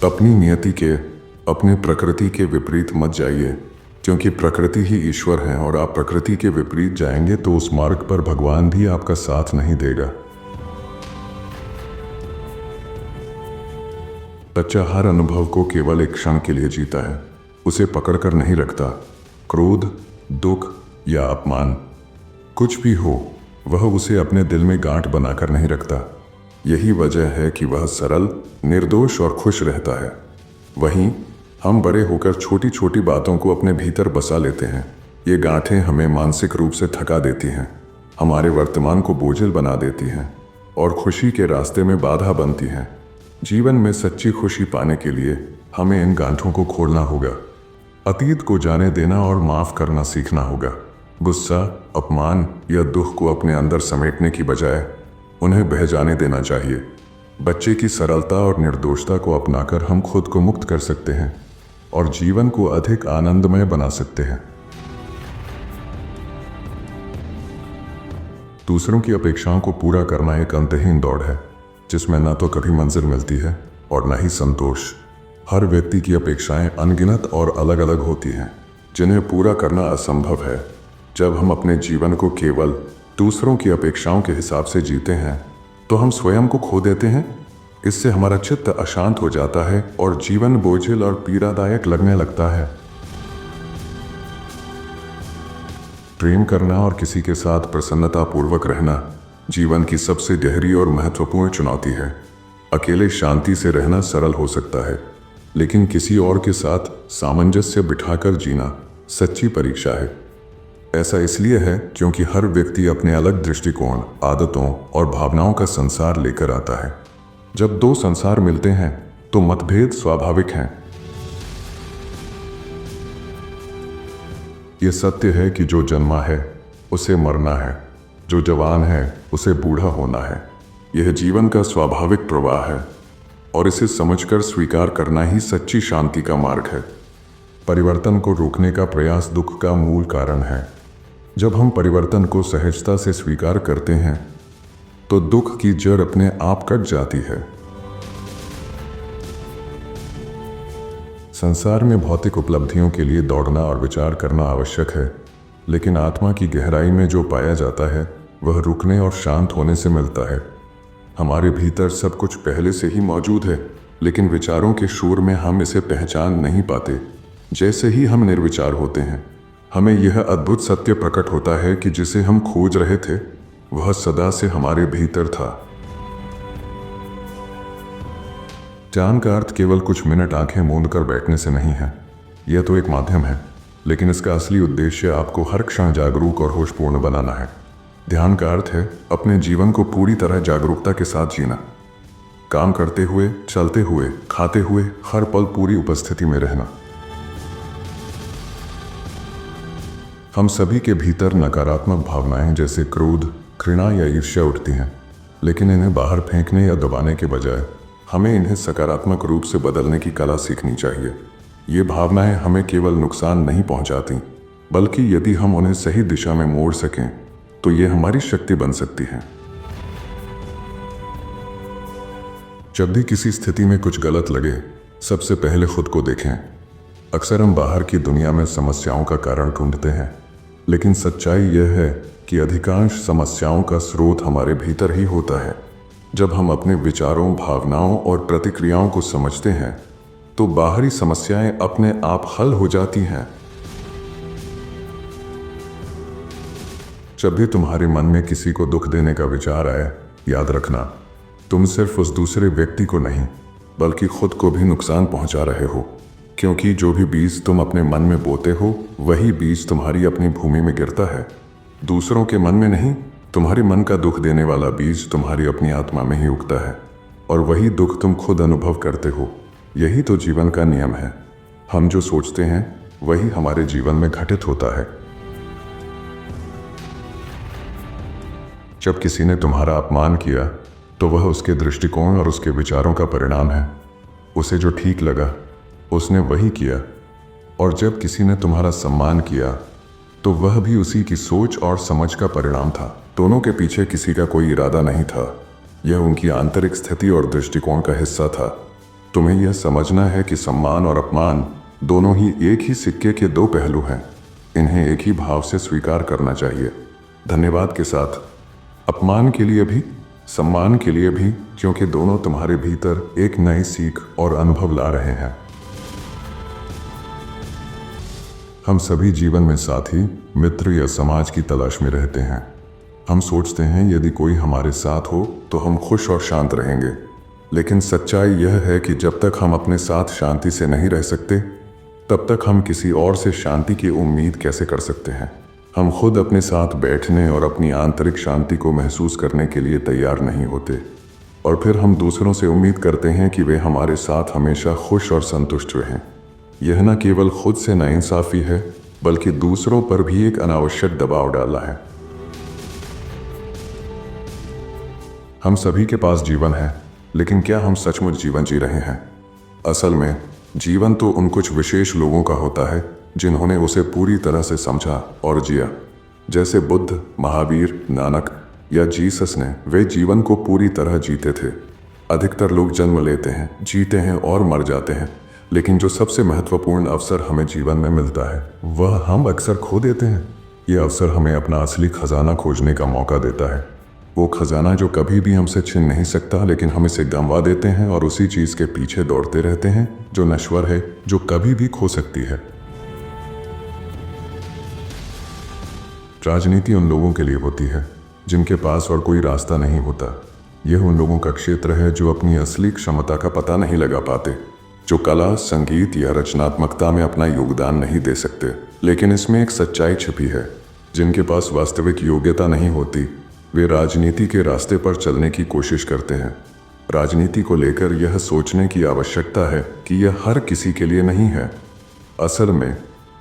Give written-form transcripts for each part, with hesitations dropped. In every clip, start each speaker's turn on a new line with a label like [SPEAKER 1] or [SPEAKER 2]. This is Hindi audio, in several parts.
[SPEAKER 1] अपनी नियति के, अपने प्रकृति के विपरीत मत जाइए, क्योंकि प्रकृति ही ईश्वर है और आप प्रकृति के विपरीत जाएंगे तो उस मार्ग पर भगवान भी आपका साथ नहीं देगा। बच्चा हर अनुभव को केवल एक क्षण के लिए जीता है, उसे पकड़कर नहीं रखता। क्रोध, दुख या अपमान कुछ भी हो, वह उसे अपने दिल में गांठ बनाकर नहीं रखता। यही वजह है कि वह सरल, निर्दोष और खुश रहता है। वहीं हम बड़े होकर छोटी छोटी बातों को अपने भीतर बसा लेते हैं। ये गांठें हमें मानसिक रूप से थका देती हैं, हमारे वर्तमान को बोझिल बना देती हैं और खुशी के रास्ते में बाधा बनती हैं। जीवन में सच्ची खुशी पाने के लिए हमें इन गांठों को खोलना होगा। अतीत को जाने देना और माफ़ करना सीखना होगा। गुस्सा, अपमान या दुख को अपने अंदर समेटने की बजाय उन्हें बह जाने देना चाहिए। बच्चे की सरलता और निर्दोषता को अपनाकर हम खुद को मुक्त कर सकते हैं और जीवन को अधिक आनंदमय बना सकते हैं। दूसरों की अपेक्षाओं को पूरा करना एक अंतहीन दौड़ है, जिसमें न तो कभी मंजिल मिलती है और न ही संतोष। हर व्यक्ति की अपेक्षाएं अनगिनत और अलग अलग होती हैं, जिन्हें पूरा करना असंभव है। जब हम अपने जीवन को केवल दूसरों की अपेक्षाओं के हिसाब से जीते हैं तो हम स्वयं को खो देते हैं। इससे हमारा चित्त अशांत हो जाता है और जीवन बोझिल और पीड़ादायक लगने लगता है। प्रेम करना और किसी के साथ प्रसन्नतापूर्वक रहना जीवन की सबसे गहरी और महत्वपूर्ण चुनौती है। अकेले शांति से रहना सरल हो सकता है, लेकिन किसी और के साथ सामंजस्य बिठाकर जीना सच्ची परीक्षा है। ऐसा इसलिए है क्योंकि हर व्यक्ति अपने अलग दृष्टिकोण, आदतों और भावनाओं का संसार लेकर आता है। जब दो संसार मिलते हैं तो मतभेद स्वाभाविक हैं। यह सत्य है कि जो जन्मा है उसे मरना है, जो जवान है उसे बूढ़ा होना है। यह जीवन का स्वाभाविक प्रवाह है और इसे समझकर स्वीकार करना ही सच्ची शांति का मार्ग है। परिवर्तन को रोकने का प्रयास दुख का मूल कारण है। जब हम परिवर्तन को सहजता से स्वीकार करते हैं तो दुख की जड़ अपने आप कट जाती है। संसार में भौतिक उपलब्धियों के लिए दौड़ना और विचार करना आवश्यक है, लेकिन आत्मा की गहराई में जो पाया जाता है वह रुकने और शांत होने से मिलता है। हमारे भीतर सब कुछ पहले से ही मौजूद है, लेकिन विचारों के शोर में हम इसे पहचान नहीं पाते। जैसे ही हम निर्विचार होते हैं, हमें यह अद्भुत सत्य प्रकट होता है कि जिसे हम खोज रहे थे वह सदा से हमारे भीतर था। ध्यान का अर्थ केवल कुछ मिनट आंखें मूंद कर बैठने से नहीं है। यह तो एक माध्यम है, लेकिन इसका असली उद्देश्य आपको हर क्षण जागरूक और होशपूर्ण बनाना है। ध्यान का अर्थ है अपने जीवन को पूरी तरह जागरूकता के साथ जीना। काम करते हुए, चलते हुए, खाते हुए हर पल पूरी उपस्थिति में रहना। हम सभी के भीतर नकारात्मक भावनाएं जैसे क्रोध, घृणा या ईर्ष्या उठती हैं, लेकिन इन्हें बाहर फेंकने या दबाने के बजाय हमें इन्हें सकारात्मक रूप से बदलने की कला सीखनी चाहिए। ये भावनाएं हमें केवल नुकसान नहीं पहुंचाती, बल्कि यदि हम उन्हें सही दिशा में मोड़ सकें तो ये हमारी शक्ति बन सकती हैं। जब भी किसी स्थिति में कुछ गलत लगे, सबसे पहले खुद को देखें। अक्सर हम बाहर की दुनिया में समस्याओं का कारण ढूंढते हैं, लेकिन सच्चाई यह है कि अधिकांश समस्याओं का स्रोत हमारे भीतर ही होता है। जब हम अपने विचारों, भावनाओं और प्रतिक्रियाओं को समझते हैं तो बाहरी समस्याएं अपने आप हल हो जाती हैं। जब भी तुम्हारे मन में किसी को दुख देने का विचार आए, याद रखना, तुम सिर्फ उस दूसरे व्यक्ति को नहीं बल्कि खुद को भी नुकसान पहुंचा रहे हो, क्योंकि जो भी बीज तुम अपने मन में बोते हो वही बीज तुम्हारी अपनी भूमि में गिरता है। दूसरों के मन में नहीं, तुम्हारे मन का दुख देने वाला बीज तुम्हारी अपनी आत्मा में ही उगता है और वही दुख तुम खुद अनुभव करते हो। यही तो जीवन का नियम है। हम जो सोचते हैं वही हमारे जीवन में घटित होता है। जब किसी ने तुम्हारा अपमान किया तो वह उसके दृष्टिकोण और उसके विचारों का परिणाम है। उसे जो ठीक लगा उसने वही किया, और जब किसी ने तुम्हारा सम्मान किया तो वह भी उसी की सोच और समझ का परिणाम था। दोनों के पीछे किसी का कोई इरादा नहीं था, यह उनकी आंतरिक स्थिति और दृष्टिकोण का हिस्सा था। तुम्हें यह समझना है कि सम्मान और अपमान दोनों ही एक ही सिक्के के दो पहलू हैं। इन्हें एक ही भाव से स्वीकार करना चाहिए, धन्यवाद के साथ। अपमान के लिए भी, सम्मान के लिए भी, क्योंकि दोनों तुम्हारे भीतर एक नई सीख और अनुभव ला रहे हैं। हम सभी जीवन में साथी, मित्र या समाज की तलाश में रहते हैं। हम सोचते हैं यदि कोई हमारे साथ हो तो हम खुश और शांत रहेंगे, लेकिन सच्चाई यह है कि जब तक हम अपने साथ शांति से नहीं रह सकते, तब तक हम किसी और से शांति की उम्मीद कैसे कर सकते हैं। हम खुद अपने साथ बैठने और अपनी आंतरिक शांति को महसूस करने के लिए तैयार नहीं होते, और फिर हम दूसरों से उम्मीद करते हैं कि वे हमारे साथ हमेशा खुश और संतुष्ट रहें। यह न केवल खुद से नाइंसाफ़ी है, बल्कि दूसरों पर भी एक अनावश्यक दबाव डाला है। हम सभी के पास जीवन है, लेकिन क्या हम सचमुच जीवन जी रहे हैं? असल में जीवन तो उन कुछ विशेष लोगों का होता है जिन्होंने उसे पूरी तरह से समझा और जिया। जैसे बुद्ध, महावीर, नानक या जीसस ने वे जीवन को पूरी तरह जीते थे। अधिकतर लोग जन्म लेते हैं, जीते हैं और मर जाते हैं, लेकिन जो सबसे महत्वपूर्ण अवसर हमें जीवन में मिलता है वह हम अक्सर खो देते हैं। यह अवसर हमें अपना असली खजाना खोजने का मौका देता है। वो खजाना जो कभी भी हमसे छिन नहीं सकता, लेकिन हम इसे गंवा देते हैं और उसी चीज़ के पीछे दौड़ते रहते हैं जो नश्वर है, जो कभी भी खो सकती है। राजनीति उन लोगों के लिए होती है जिनके पास और कोई रास्ता नहीं होता। यह उन लोगों का क्षेत्र है जो अपनी असली क्षमता का पता नहीं लगा पाते, जो कला, संगीत या रचनात्मकता में अपना योगदान नहीं दे सकते। लेकिन इसमें एक सच्चाई छिपी है। जिनके पास वास्तविक योग्यता नहीं होती, वे राजनीति के रास्ते पर चलने की कोशिश करते हैं। राजनीति को लेकर यह सोचने की आवश्यकता है कि यह हर किसी के लिए नहीं है। असल में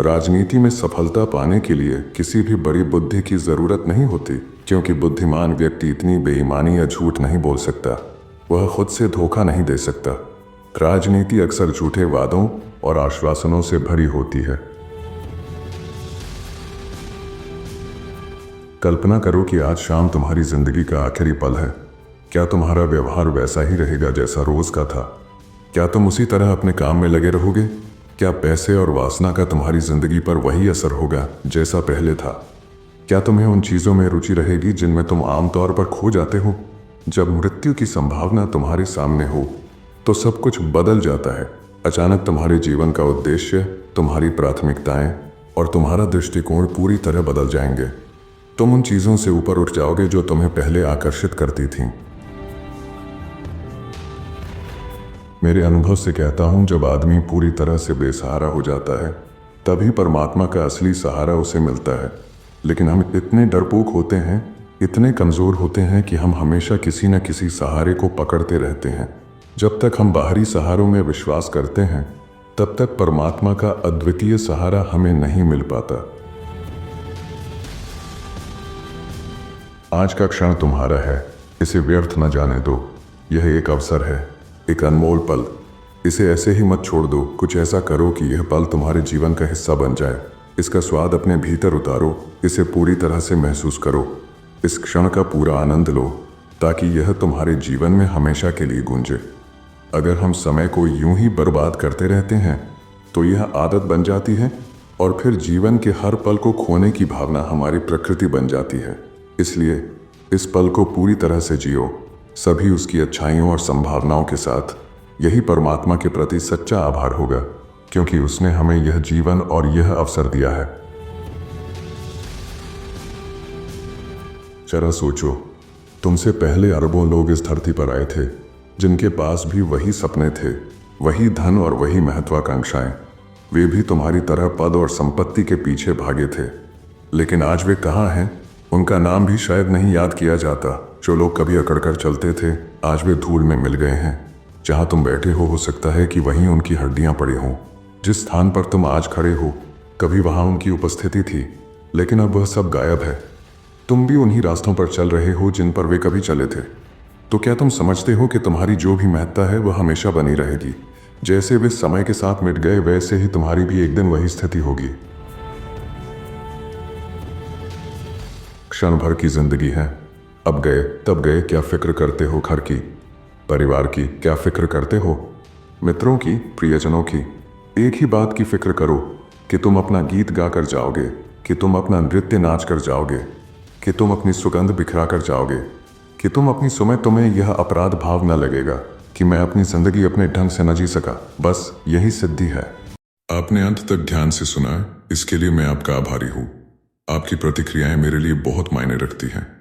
[SPEAKER 1] राजनीति में सफलता पाने के लिए किसी भी बड़ी बुद्धि की ज़रूरत नहीं होती, क्योंकि बुद्धिमान व्यक्ति इतनी बेईमानी या झूठ नहीं बोल सकता, वह खुद से धोखा नहीं दे सकता। राजनीति अक्सर झूठे वादों और आश्वासनों से भरी होती है। कल्पना करो कि आज शाम तुम्हारी जिंदगी का आखिरी पल है। क्या तुम्हारा व्यवहार वैसा ही रहेगा जैसा रोज का था? क्या तुम उसी तरह अपने काम में लगे रहोगे? क्या पैसे और वासना का तुम्हारी जिंदगी पर वही असर होगा जैसा पहले था? क्या तुम्हें उन चीज़ों में रुचि रहेगी जिनमें तुम आमतौर पर खो जाते हो? जब मृत्यु की संभावना तुम्हारे सामने हो तो सब कुछ बदल जाता है। अचानक तुम्हारे जीवन का उद्देश्य, तुम्हारी प्राथमिकताएं और तुम्हारा दृष्टिकोण पूरी तरह बदल जाएंगे। तुम उन चीज़ों से ऊपर उठ जाओगे जो तुम्हें पहले आकर्षित करती थीं। मेरे अनुभव से कहता हूं, जब आदमी पूरी तरह से बेसहारा हो जाता है, तभी परमात्मा का असली सहारा उसे मिलता है। लेकिन हम इतने डरपोक होते हैं, इतने कमज़ोर होते हैं कि हम हमेशा किसी न किसी सहारे को पकड़ते रहते हैं। जब तक हम बाहरी सहारों में विश्वास करते हैं, तब तक परमात्मा का अद्वितीय सहारा हमें नहीं मिल पाता। आज का क्षण तुम्हारा है, इसे व्यर्थ न जाने दो। यह एक अवसर है, एक अनमोल पल। इसे ऐसे ही मत छोड़ दो। कुछ ऐसा करो कि यह पल तुम्हारे जीवन का हिस्सा बन जाए। इसका स्वाद अपने भीतर उतारो, इसे पूरी तरह से महसूस करो। इस क्षण का पूरा आनंद लो, ताकि यह तुम्हारे जीवन में हमेशा के लिए गूंजे। अगर हम समय को यूं ही बर्बाद करते रहते हैं, तो यह आदत बन जाती है, और फिर जीवन के हर पल को खोने की भावना हमारी प्रकृति बन जाती है। इसलिए इस पल को पूरी तरह से जियो, सभी उसकी अच्छाइयों और संभावनाओं के साथ। यही परमात्मा के प्रति सच्चा आभार होगा, क्योंकि उसने हमें यह जीवन और यह अवसर दिया है। जरा सोचो, तुमसे पहले अरबों लोग इस धरती पर आए थे, जिनके पास भी वही सपने थे, वही धन और वही महत्वाकांक्षाएं। वे भी तुम्हारी तरह पद और संपत्ति के पीछे भागे थे। लेकिन आज वे कहाँ हैं? उनका नाम भी शायद नहीं याद किया जाता। जो लोग कभी अकड़कर चलते थे, आज वे धूल में मिल गए हैं। जहाँ तुम बैठे हो सकता है कि वहीं उनकी हड्डियाँ पड़ी हों। जिस स्थान पर तुम आज खड़े हो, कभी वहाँ उनकी उपस्थिति थी, लेकिन अब वह सब गायब है। तुम भी उन्हीं रास्तों पर चल रहे हो जिन पर वे कभी चले थे। तो क्या तुम समझते हो कि तुम्हारी जो भी महत्ता है वह हमेशा बनी रहेगी? जैसे वे समय के साथ मिट गए, वैसे ही तुम्हारी भी एक दिन वही स्थिति होगी। क्षण भर की जिंदगी है, अब गए तब गए। क्या फिक्र करते हो घर की, परिवार की? क्या फिक्र करते हो? मित्रों की, प्रियजनों की। एक ही बात की फिक्र करो कि तुम अपना गीत गाकर जाओगे, कि तुम अपना नृत्य नाच कर जाओगे, कि तुम अपनी सुगंध बिखरा कर जाओगे, कि तुम अपनी सुबह तुम्हें यह अपराध भाव न लगेगा कि मैं अपनी जिंदगी अपने ढंग से न जी सका। बस यही सिद्धि है। आपने अंत तक ध्यान से सुना है, इसके लिए मैं आपका आभारी हूँ। आपकी प्रतिक्रियाएं मेरे लिए बहुत मायने रखती हैं।